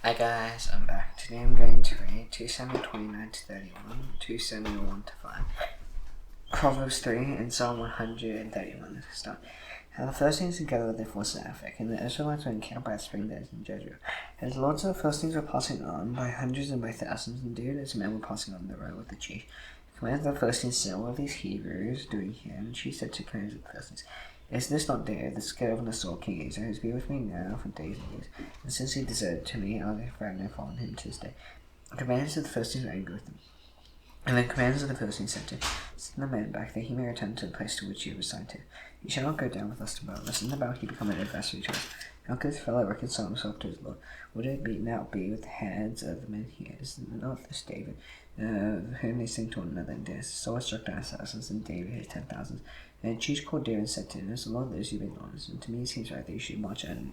Hi guys, I'm back. Today I'm going to read 2 Samuel 29 to 31, 2 Samuel 1 to 5, Proverbs 3, and Psalm 131. Let's start. How the Philistines together with their forces at Aphek, and the Israelites were encamped by the spring that is in Jezreel. As the lords of the Philistines were passing on by hundreds and by thousands, and David and his men were passing on the road with the chief. The commander of the Philistines said, "What are these Hebrews doing here?" And she said to the commanders of the Philistines, "Is this not David, the skilled and the sword king Israel, who has been with me now for days and years? And since he deserted to me, I will have no fault in him to this day." The commanders of the Philistines were angry with them. And the commanders of the Philistines said to him, "Send the man back, that he may return to the place to which he was assigned to. He shall not go down with us to battle, lest in the battle he become an adversary to us. How could this fellow reconcile himself to his Lord? Would it not be with the heads of the men here? Is not this David, whom they sing to one another? And the sword struck down thousands, and David hit 10,000. And the chief called David and said to him, "As the Lord lives, you have been honest, and to me it seems right that you should march in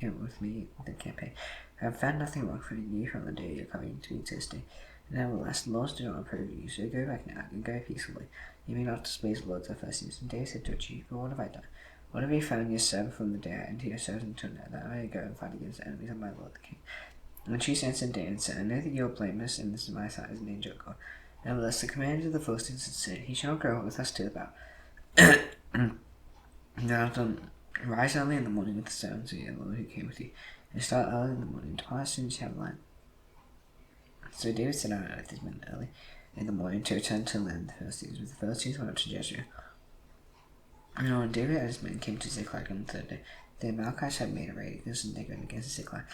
with me in the campaign. I have found nothing wrong for you from the day you're coming to me to this day. Nevertheless, the laws do not approve of you, so go back now, and go peacefully. You may not displease the lords of the Philistines." And David said to the chief, "But what have I done? What have you found your servant from the day I entered your servant until now, that I may go and fight against the enemies of my lord the king?" And the chief answered David and said, "I know that you are blameless, and this is my sight as an angel of God. Nevertheless, the commanders of the Philistines had said, He shall not go with us to the battle. Now rise early in the morning with the servants of your Lord who came with you, and start early in the morning, depart as soon as you have light." So David set out with his men early in the morning to return to the land of the Philistines, but the Philistines went up to Jezreel. And when David and his men came to Ziklag on the third day, the Amalekites had made a raid against the Negeb and against Ziklag.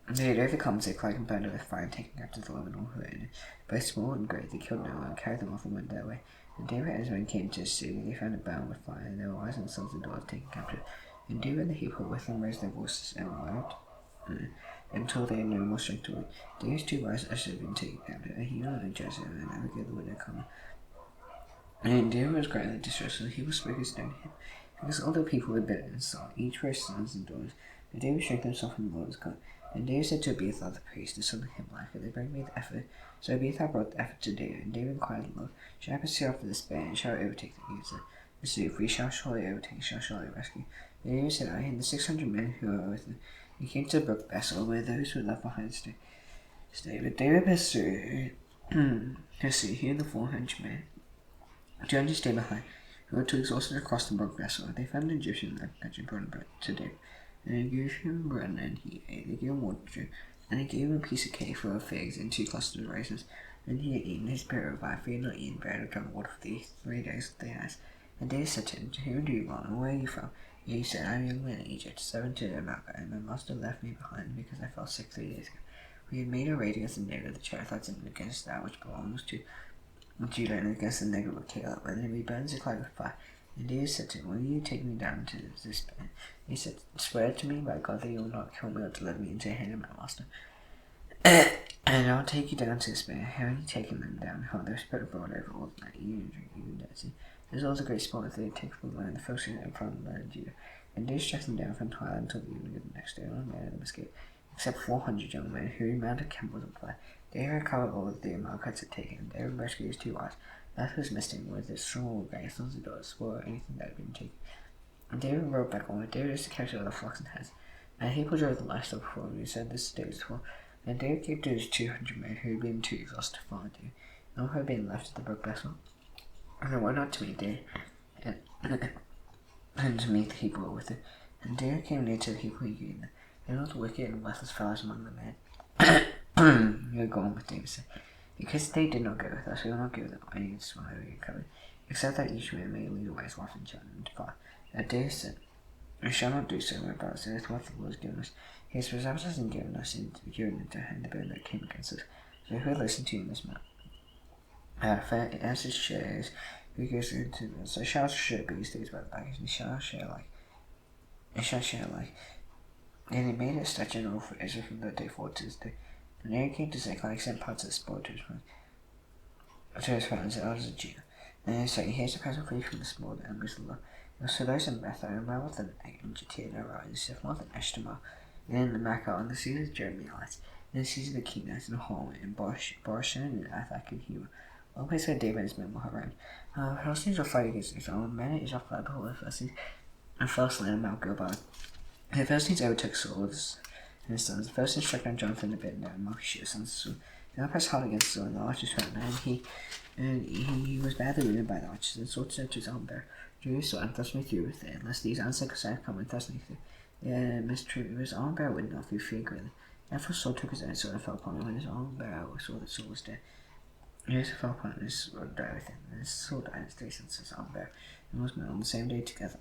They had overcome Ziklag and burned it with fire, and taken captive the women who were in it, both small and great. They killed no one, and carried them off and went their way. And David and his men came to the city. They found it burned with fire, and their wives and sons and daughters taken captive. And David and the people with him raised their voices and wept until they had no more strength to weep. David's two wives also had been taken captive, Ahinoam and Jezebel, and Abigail the widow Carmel. And David was greatly distressed, and the people spoke his name to him, because all the people were bitter and sullen, each for his sons and daughters. And David strengthened himself in the Lord his God. And David said to Abiathar the priest, the son of Ahimelech, "They bring me the ephod." So Abiathar brought the ephod to David, and David inquired of the Lord, "Shall I pursue after this band, and shall I overtake them?" He said, "Pursue, if we shall surely overtake, shall surely rescue." And David said, "I and the 600 men who are with him." He came to the brook Bessel, where those who were left behind stayed. But David pursued, he and the 400 men. 200 stayed behind, who were too exhausted to cross the brook Bessel. They found an Egyptian there, and brought him to David. And they gave him bread, and he ate. They gave him water to drink, and they gave him a piece of cake full of figs and 2 clusters of raisins. And he had eaten, his spirit revived, for he had not eaten bread or drunk water for these 3 days that they had. And David said to him, "To whom do you belong, and where are you from?" And he said, "I am a young man in Egypt, servant to Amalekite, and my master left me behind because I fell sick 3 days ago. We had made a raid against the Negeb of the Cherethites, and against that which belongs to Judah, and against the Negeb of Caleb, and then we burned Ziklag with fire." And David said to him, "Will you take me down to this band?" He said, "Swear to me by God that you will not kill me or deliver me into the hand of my master. And I'll take you down to this band." Having taken them down, how they were spread abroad over all the night, eating and drinking and dancing. This was a great sport that they had taken from the land of the Philistines and from the land of Judah. And David struck them down from twilight until the evening of the next day. Not a man of them escaped, except 400 young men who mounted camels on fire. David recovered all that the Amalekites had taken, and David rescued his 2 wives. That was missing with his strong great sons and daughters, or anything that had been taken. And David rode back on. David used to catch all the flocks and heads. And people drove the livestock before him, and he said, "This is David's fault." And David gave to his 200 men who had been too exhausted to follow David, and all who had been left at the brook Bessel. And they went out to meet David, and to meet the people who were with him. And David came near to the people who greeted them. They were not the wicked and worthless fellows among the men who had gone with David, said, "Because they did not go with us, we will not give them any of the spoil we recovered, except that each man may lead away his wife and children and depart." And David said, "We shall not do so, my brothers. It is what the Lord has given us. He has preserved us and given us given into hand the band that came against us. So who will listen to you in this matter? As his shares, who goes into this, so shall share these days by the baggage, and shall share alike. And he made a statute and rule for Israel from that day forward to this day. And Aaron came to Ziklag, sent parts of the spoil to his friends, the elders of Judah. And he said, "Here's a present for you from the spoil, the enemies of the Lord." And so those in Bethel, and Ramoth, and Jatir, and Arah, and Siphoth, and Eshtamal, and in the Makkah, and the cities of Jeremielites, and the cities of the Kenites, and Hol, and Barshan, and Athak, and Hema, all the place where David and his men were around. The Philistines were fighting against Israel, and men of Israel fled before the Philistines, and fell slain in Mount Gilboa. The Philistines overtook swords and his sons. The first struck down Jonathan a bit, and Mark shoot his son's sword. They all pressed hard against the sword, and the archers ran, and he was badly wounded by the archers, and the sword said to his arm bearer, "Drew his sword and thrust me through with it, lest these ancestors come and thrust me through." His arm bearer would not be feared greatly. Therefore Saul took his own sword and fell upon him, when his arm bearer saw that Saul was dead. He also fell upon him, and his sword died with him, and his sword died, and his 3 sons his arm bearer, and was met on the same day together.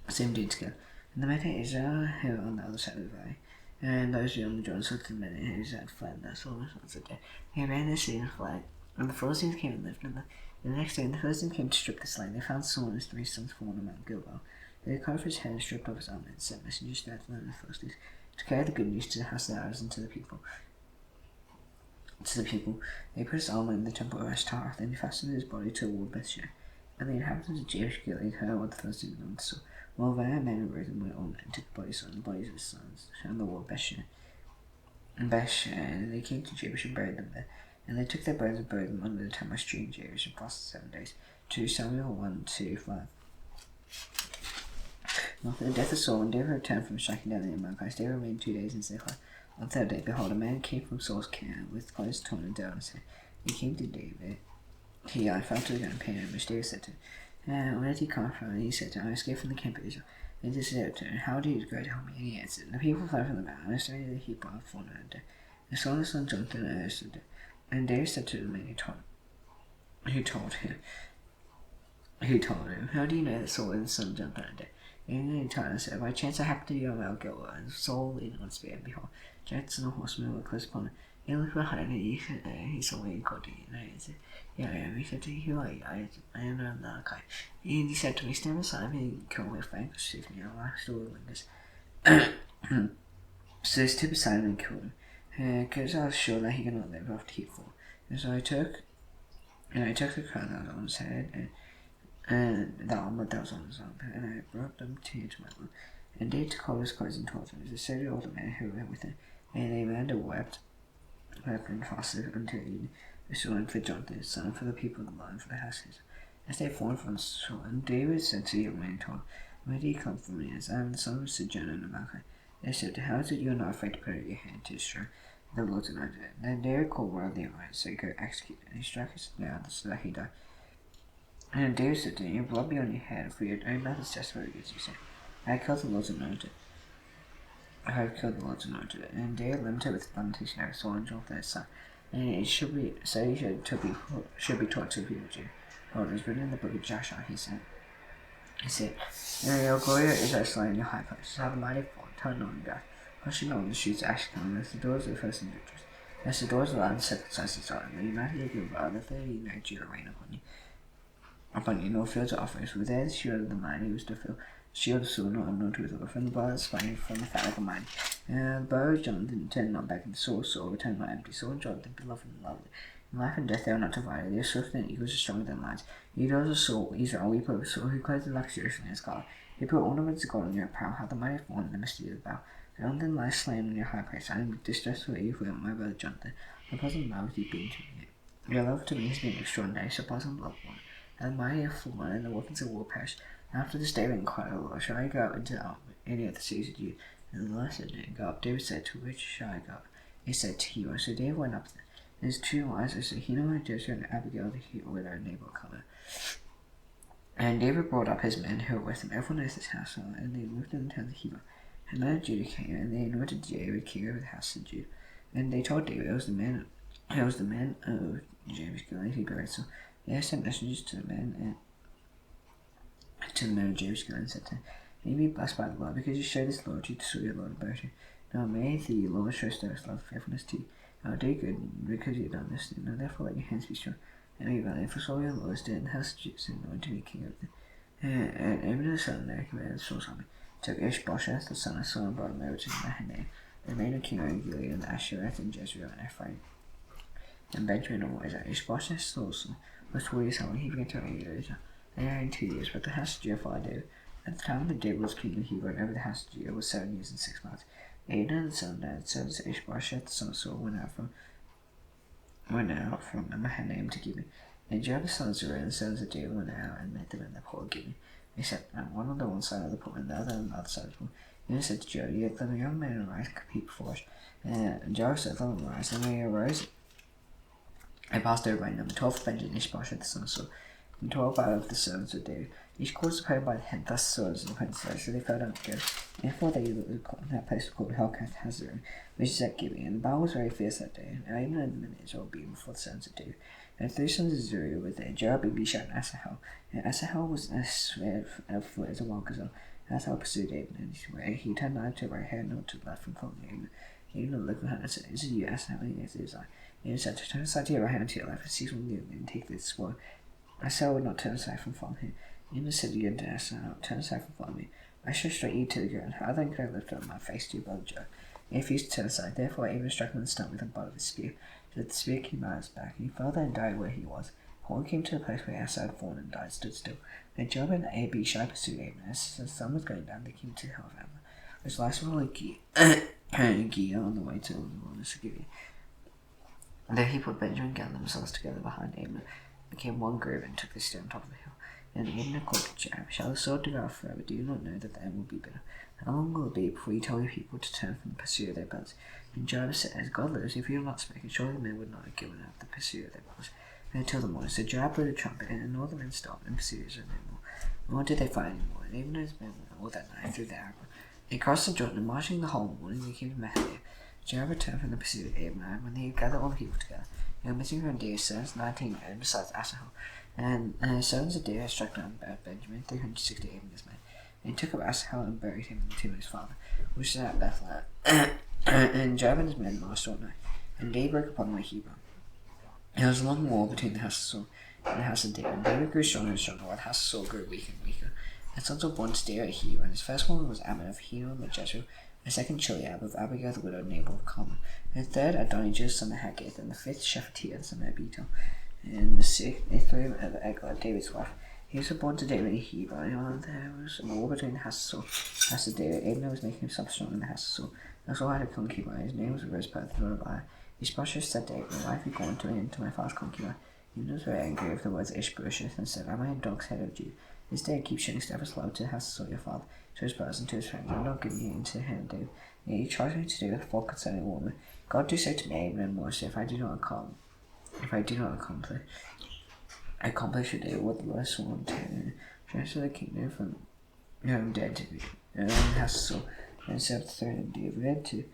And the men of Israel who were on the other side of the valley, and those who were on the Jordan saw the men who had fled, and saw the sons of dead. They ran their city and fled. And the Philistines came and lived in them. And the next day, when the Philistines came to strip the slain, they found Saul and his 3 sons fallen on Mount Gilboa. They recovered his head and stripped off his armor, and sent messengers to the Philistines to carry the good news to the house of the Arabs and to the people. They put his armor in the temple of Ashtaroth, and he fastened his body to the wall of Bethshean. And the inhabitants of Jabesh Gilead heard what the Philistines had done to Saul. While their men arose and went on and took the bodies of his sons and the wall of Bethshean. And they came to Jabesh and buried them there. And they took their bones and buried them under the Tamar tree in Jabesh and fasted 7 days. 2 Samuel 1:2-5. After the death of Saul, when David returned from striking down the Amalekites, David remained 2 days in Ziklag. On the 3rd day, behold, a man came from Saul's camp with clothes torn and dirt on his head. He came to David. I fell to the ground in pain, and which David said to him, "Where did he come from?" And he said to him, "I escaped from the camp of Israel." And he said to him, "How do you go to help me?" And he answered, "The people fled from the mountain, and I stayed in the heap of fallen and dead. And Saul and his son Jonathan answered him. And David said to the man who told him, "How do you know that Saul and his son Jonathan are dead?" And he told him, said, "By chance I happened to be on Mount Gilboa, and Saul leaning on a spear, and behold, giants and a horseman were close upon him. He looked behind him, and he saw me and called to me. And I answered, 'Yeah, I am.' He said to me, 'Who are you?' I answered, 'I am Malachi.' And he said to me, 'Stand beside me and kill me with fangs, shoot me, and my still lingers.' So I stood beside him and killed him, because I was sure that he could not live after he had fallen. And so I took the crown that was on his head, and the armor that was on his arm, and I brought them to my room. And David took all his clothes and told them, as I said to all the men who were with him, and they ran and wept and fasted until evening. They swore for Jonathan his son, for the people of the land, for the houses. As they fallen from Saul, and David said to the young man and told him, 'Where do you come from?' He answered, 'I am the son of C.Jun and Malachi.' They said to him, 'How is it you are not afraid to put out your hand to destroy the Lord's anointed?' Then David called one of the young men and said, 'Go execute him.' And he struck his down so that he died. And David said to him, 'Your blood be on your head, for your own mouth is testified against you, saying, I have killed the Lord's anointed. And David limited with the lamentation over Saul and Jonathan his son. And it should be taught to the people of Judah. For it was written in the book of Joshua, he said, Your glory is Israel in your high places. How the mighty fall, turn on God. Pushing on the streets of Ashkelon, as the doors of the first industries. As the doors of the land set the sides of Zion, the united of Gilboa, the 30 Judah rain upon you, no fields of offerings. For there the shield of the mighty was to fill. Shield of sword, not unknown to his Lord, from the blood sprang from the fat of the mighty. And the bow of Jonathan turned not back, and the sword returned not empty. Sword and Jonathan, beloved and lovely. In life and death they are not divided. They are swifter than eagles, are stronger than lions. You daughters of Saul, Israel, weep over Saul, who clothes the luxuriously in his garb. He put ornaments of gold on your apparel, how the mighty have fallen in the mystery of the bow. Jonathan lies slain on your high place. I am distressed for you, for my brother Jonathan. The pleasant love with you being to me. Your love to me has been extraordinary, surpassing blood one. And the mighty have fallen, and the weapons of war perished. After this David inquired of the Lord, shall I go up into any of the cities of Judah? And the Lord said, Go up. David said, To which shall I go up? He said, To Hebron. So David went up there. And his 2 wives, so Ahinoam and Jezreel, and Abigail the widow of Nabal Carmel. And David brought up his men who were with him, everyone in his household, and they moved in the town of Hebron. And men of Judah came, and they anointed David king over the house of Judah. And they told David, it was the men of Jabesh Gilead he buried. So they sent messengers to the men of Jabesh Gilead and said to him, May you be blessed by the Lord, because you showed this loyalty to your Lord about you. Now may the Lord show steadfast love and faithfulness to you. I will do good because you have done this. Now therefore let your hands be strong, and be valiant, for Saul your Lord is dead, and the house of Judah is anointed to be king over them. And Abner the son of Ner, commander of Saul's army, took Ishbosheth the son of Saul and brought him over to Mahanaim, and made him king over Gilead, and Ashereth, and Jezreel, and Ephraim, and Benjamin, and Moisés. Ishbosheth Saul's son was 40 years old when he began to reign over Israel. And he reigned 2 years, but the house of Judah followed David. At the time that David was king of Hebron, over the house of Judah was 7 years and 6 months. Abner the son of Ner, sons of Ishbosheth the son of Saul, went out from Mahanaim to Gibeon. And Joab the son of Zeruiah and the sons of David went out and met them in the pool of Gibeon. They sat one on the one side of the pool and the other on the other side of the pool. And he said to Job, "Yet the young men arise and compete before us." And Job said, "Let them rise." And when he arose, I passed over by number 12 Benjamin Ishbosheth the son of Saul, and 12 out of the servants of David. Each caused the by the head, thus swords and princes, so they fell down together. Therefore that place was called Helkath Hazarim, which is at Gibeon. And the battle was very fierce that day, and Abner and the men of Israel beat before the sons of David. And 3 sons of Zeruiah were there, Joab, Abishai, and Asahel. And Asahel was a swift foot as a wild gazelle. Asahel pursued Abner, and he turned neither to the right hand nor to the left from following Abner. Abner looked behind and said, "Is it you, Asahel?" And yes, it is I. Abner said, "Turn aside to your right hand and to your left, and seize one of the men, and take this sword." Asahel would not turn aside from following him. Abner said again to Asahel, "Turn aside from following me. I shall strike you to the ground. How then could I lift up my face to your brother Joab?" And he refused to turn aside. Therefore Abner struck him in the stomach with the butt of his spear, so that the spear came out of his back, and he fell there and died where he was. When he came to the place where Asahel had fallen and died, stood still. And Joab and Abishai pursued Abner. As the sun was going down, they came to the hill of Ammah, which lies before Giah on the way to the wilderness of Gibeon. There he put Benjamin and gathered themselves together behind Abner, became one group, and took their stand on top of the hill. And Abner called to Joab, "Shall the sword devour forever? Do you not know that the end will be bitter? How long will it be before you tell your people to turn from the pursuit of their brothers?" And Joab said, "As God lives, if you have not spoken, surely the men would not have given up the pursuit of their brothers." And until the morning, so Joab blew the trumpet, and all the men stopped and pursued Israel no more. Nor did they fight any more. And Abner and his men went all that night through the Arabah. They crossed the Jordan, and marching the whole morning, they came to Mahanaim. Joab returned from the pursuit of Abner, and when they had gathered all the people together, they were missing from David's sons 19 men, besides Asahel. And the sons of David had struck down Benjamin, 360 Abner's men. And he took up Asahel and buried him in the tomb of his father, which is at Bethlehem. And Joab and his men marched all night, and day broke upon them at Hebron. There was a long war between the house of Saul and the house of David. And David grew stronger and stronger, while the house of Saul grew weaker and weaker. And sons were born to David at Hebron. His first one was Ammon of Hebron of Jezreel, the second Chileab of Abigail the widow of Nabal of Carmel, and the third Adonijah son of Haggith, and the fifth Shephatiah son of Abital, and the sixth Ithream of Eglah, David's wife. He was born to David in Hebron, and while there was a war between the house of Saul and the house of David, Abner was making himself strong in the house of Saul. Now Saul had a concubine, his name was Rizpah, the daughter of Aiah. Ishbosheth said to Abner, "Why have you gone to me into my father's concubine?" Abner was very angry with the words of Ishbosheth, and said, "Am I a dog's head of Judah? This day keep showing steadfast love to the house of Saul your father, to his brothers and to his friends, and not give me into the hand of David. Yet he tries me to do with a fault concerning a woman. God do so to me, Abner, and more so, if I do not accomplish a day what the Lord swore to transfer the kingdom from dead to the house of Saul, and set up the throne of David to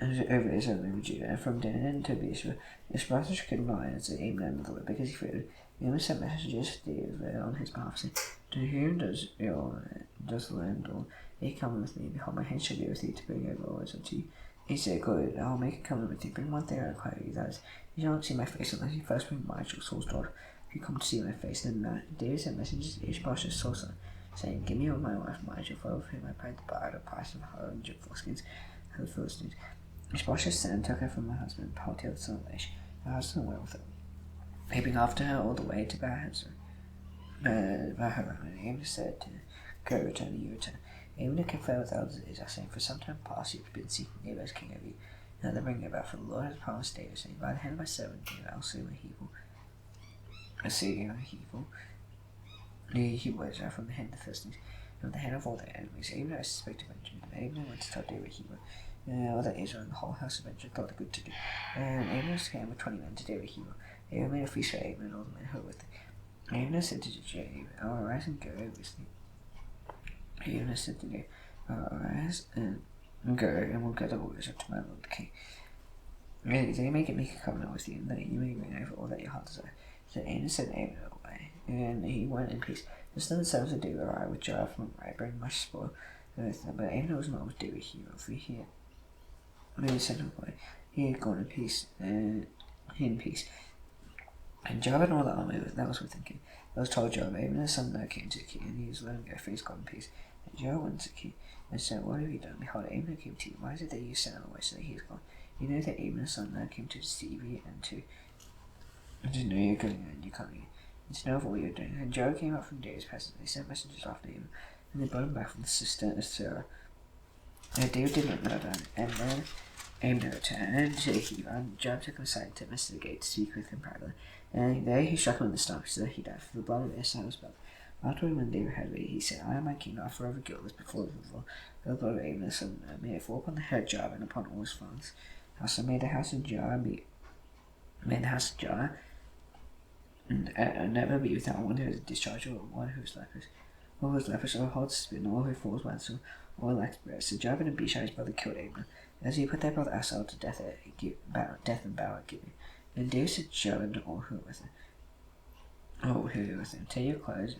over Israel and over Judah, and from Dan to Beersheba. His brothers could not answer Abner and the Lord, because he feared. Abner sent messengers to David on his behalf, saying, "To whom does the land or he come with me? Behold, my hand shall be with thee to bring over words unto you." He said, "Good, I will make a covenant with thee. Bring one thing I require you, that is, you shall not see my face unless you first bring Michal, Saul's daughter. If you come to see my face, then David sent messengers to Ishbosheth, Saul's son, saying, Give me over my wife Michal, for of whom I paid the bride a price of 100 foreskins of the Philistines." Ishbosheth sent and took her from her husband, Paltiel the son of Laish. Her husband went with her, leaping after her all the way to Baharam. And Abner said to Go, return, you return. Abner conferred with elders of Israel, saying, For some time past you have been seeking David as king over you. Now they bring about, for the Lord has promised David, saying, By the hand of my servant David I will slay my evil. The Hebrew Israel from the hand of the Philistines, and from the hand of all their enemies. Abner suspected Benjamin. Abner went to tell David Hebrew. All that Israel and the whole house of Benjamin thought it good to do. And Abner came with 20 men to David Hebrew. David made a feast for Abner and all the men who were with him. Abner said to David, I will arise and go with thee. Abner said to David, I will arise and go, and will gather warriors up to my lord the king. They make a covenant with you, and that you may reign over all that your heart desires. So Abner sent Abner away, and he went in peace. Just then the sons of David arrived with Joab from Rai, bringing much spoil with them. But Abner was not with David Hebrew, for he had sent him away. He had gone in peace, And Joab and all the army that was with him came. That was told Joab, Abner's son now came to the king, and he was letting go, for he has gone in peace. And Joab went to the king and said, What have you done? Behold, Abner came to you. Why is it that you sent him away so that he is gone? You know that Abner's son now came to deceive you, and to know you're going and you're coming, and to know of all you're doing. And Joab came up from David's presence. They sent messengers after him, and they brought him back from the cistern of Sarah. And David did not know that, and then Abner returned to Hebron. Joab took him aside to the gate to speak with him privately. And there he struck him in the stomach, so that he died. For the blood of Asahel was After when David had ready, he said, I am my king, not forever guiltless before the Lord of Abraham, and may it fall upon the head of Job and upon all his fathers. Also made the house of Job and never be without one who is discharged or one who is leprous. All who is leprous or holds spin, all who falls once or lacks bread. So Job and Abishai his brother killed Abner. As he put their brother Asahel to death and battle at Gibeon. And David said to Joab and all who were with him, tear your clothes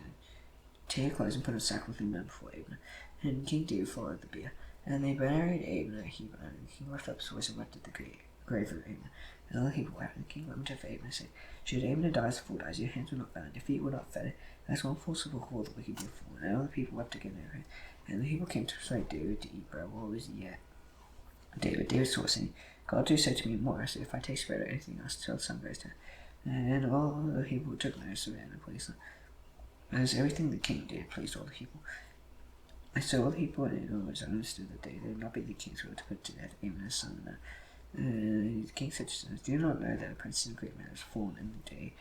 and put on sackcloth and mourn before Abner. And King David followed the bier. And they buried Abner at Hebron, and the king lifted up his voice and wept at the grave of Abner. And all the people wept, and the king lamented for Abner, saying, Should Abner die as a fool dies, your hands were not bound, your feet were not fettered, as one forcible call the wicked do fall. And all the people wept again over him. And the people came to persuade David to eat bread while it was yet. David saw, saying, God do so to me more, so if I taste bread or anything else, till the sun goes down. And all the people took notice of it and pleased them. As everything the king did pleased all the people. And so all the people in Israel understood that they would not be the king's will to put to death Abner his son. The king said to his sons, Do you not know that a prince and a great man has fallen in the day,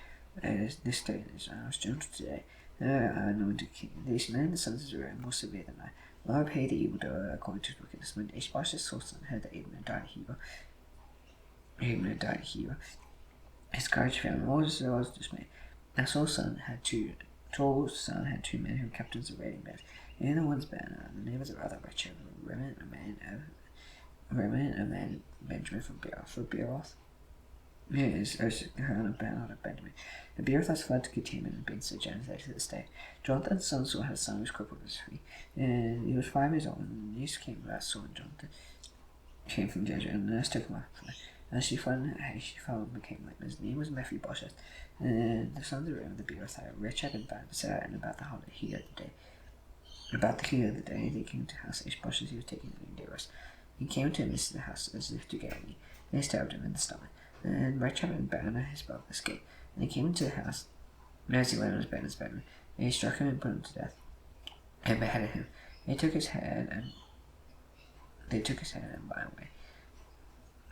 this day in Israel, as Jun today? I anointed king. These men, the sons of Israel, are more severe than I. Will I repay the evildoer according to his wickedness? When Ishbosheth's son heard that Abner died at Hebron, his courage failed, and all Israel was dismayed. Now Saul's son had two men who were captains of raiding bands. And the one's banner, the name of the other wretched, remnant of man Benjamin from Beeroth. Yes, Oshikhan of Banner of Benjamin. The Beeroth fled to Gitim and been sojourners there to this day. Jonathan's son Saul had a son who was crippled with his feet, and he was 5 years old, and news came about Saul and Jonathan came from Jezreel, and the nurse took him out of and she fell and became lame. His name was Mephibosheth, and the sons of the Beeroth had Rechab and Ban and about the heat of the day. About the heat of the day, they came to the house Ishbosheth, who was taking the Beeroth. He came to him into the house as if to get him. They stabbed him in the stomach. And Rechab and Ban, his brother, escaped. And they came into the house, and as he lay on his bed in his bedroom, and he struck him and put him to death, and beheaded him. They took his head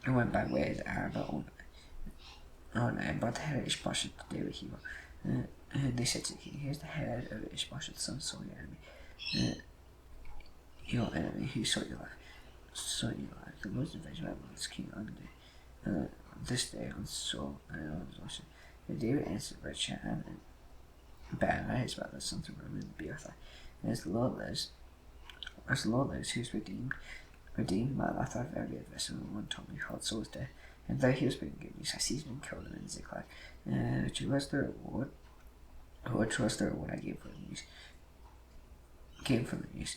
and went by way as Arabah and brought the head of Ishbosheth to David Hebron. And they said to the king, Here's the head of Ishbosheth, son of Saul, your enemy who sought your life. The Lord's invasion of Babylon's king under this day on Saul and on his worship. And David answered Rechab and Baanah, his brother, sons of Reuben and Beeroth. And as the Lord lives, who is redeemed my life out of every adversary, and one told me, Behold, Saul is dead. And though he was bringing good news, I seized him and killed him in Ziklag. Which was the reward I gave for the news.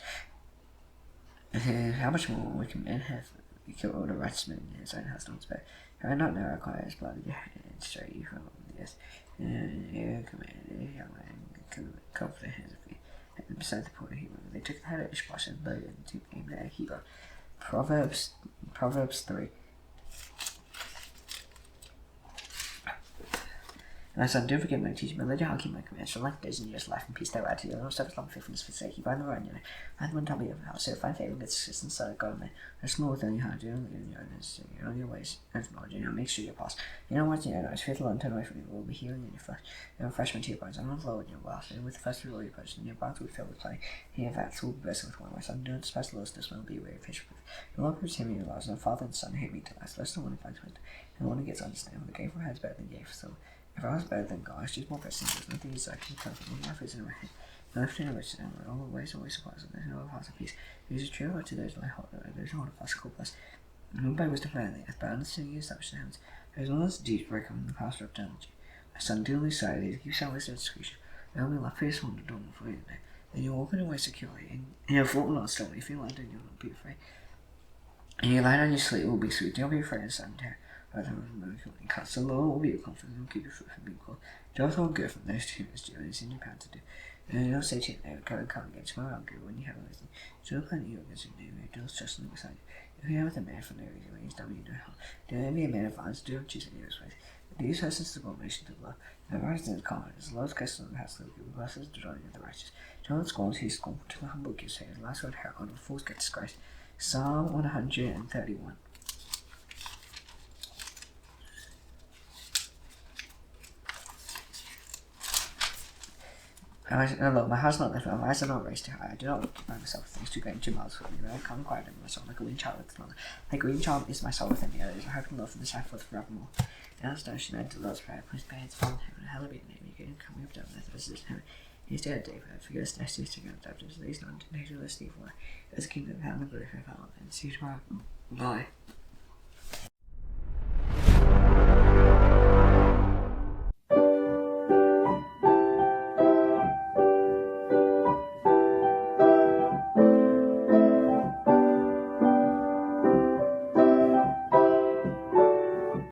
And how much more wicked men have killed all the righteous men in his own house, not spared. Have I not now acquired his blood and straight you from the earth? And you commanded young man come for the hands of me. And beside the poor Hebron, they took the head of Ishbosheth and buried it into the name of Hebron. Proverbs 3. My son, don't forget my teaching, but let your heart keep my commands. For life days and years, life and peace, they ride to you. No steps long faithfulness for sake. You find the right, find the one top of your house. So find favor and good success in the sight of God and man. There's small within your heart, do not in your own on your ways, and from knowledge, make sure you pass. You know what's in your eyes, faithful and turn away from evil will be healing in your flesh. And refreshment to your bones, and not low in your wealth. And with the first of all your purchase, and your bath will be filled with play. And your vats will be blessed with wine. My son, do not despise the Lord's discipline, will be weary of his reproof. The Lord proves him in your lives, and the father and son hate me to last. Lest the one who finds wisdom, and the one who gets understanding. The gain from her is better than gain for silver. If I was better than God, I choose more blessings. There's nothing is I can come from. Life is in my hand. No lifting of riches, and all the ways always supplies, and there's no hearts of peace. It is true to those my heart, those who hold a fast cold blessed. Moved by wisdom found the earth, by understanding you establish the heavens. There is no deeds break from the pasture of eternity. My son, do only silently, give sound wisdom and discretion. And only love fierce one to dawn before you know. Then you walk in a way securely, and you have fought not stone. If you lie down, you will not be afraid. And you lie down, your sleep will be sweet. Do not be afraid of sudden terror. So the Lord will be your confidence and will keep your foot from being caught. Jobs will go from those two as do, and it's in your power to do. And don't say to your neighbor, come against my good when you have anything. So don't plan you against your neighbor, do not trust him beside you. If you have with a man for no reason, when he's done you no harm. Do not be a man of violence, do not choose any of his ways. These persons abomination to the Lord. The righteous is confidence. The Lord's curses on the house of the wicked, blesses the dwelling of the righteous. John scorns his scornful to the humble gives his last word hair on the fools get disgraced. Psalm 131. Look, my house not left, my eyes are not raised too high. I do not want to find myself things to going 2 miles from me, but I come quiet in my soul, like a wind child with another. Like a wind child is my soul within me, it is a hope and love for the side forth forevermore. Now stone she meant to Lord's prayer, please pay its fall him, and hell be the name, you can come up down with us, him. He's dead, David, forget us, next to go up to these non-natural evil. There's a kingdom of hell and the glory of hell, and see tomorrow. Bye.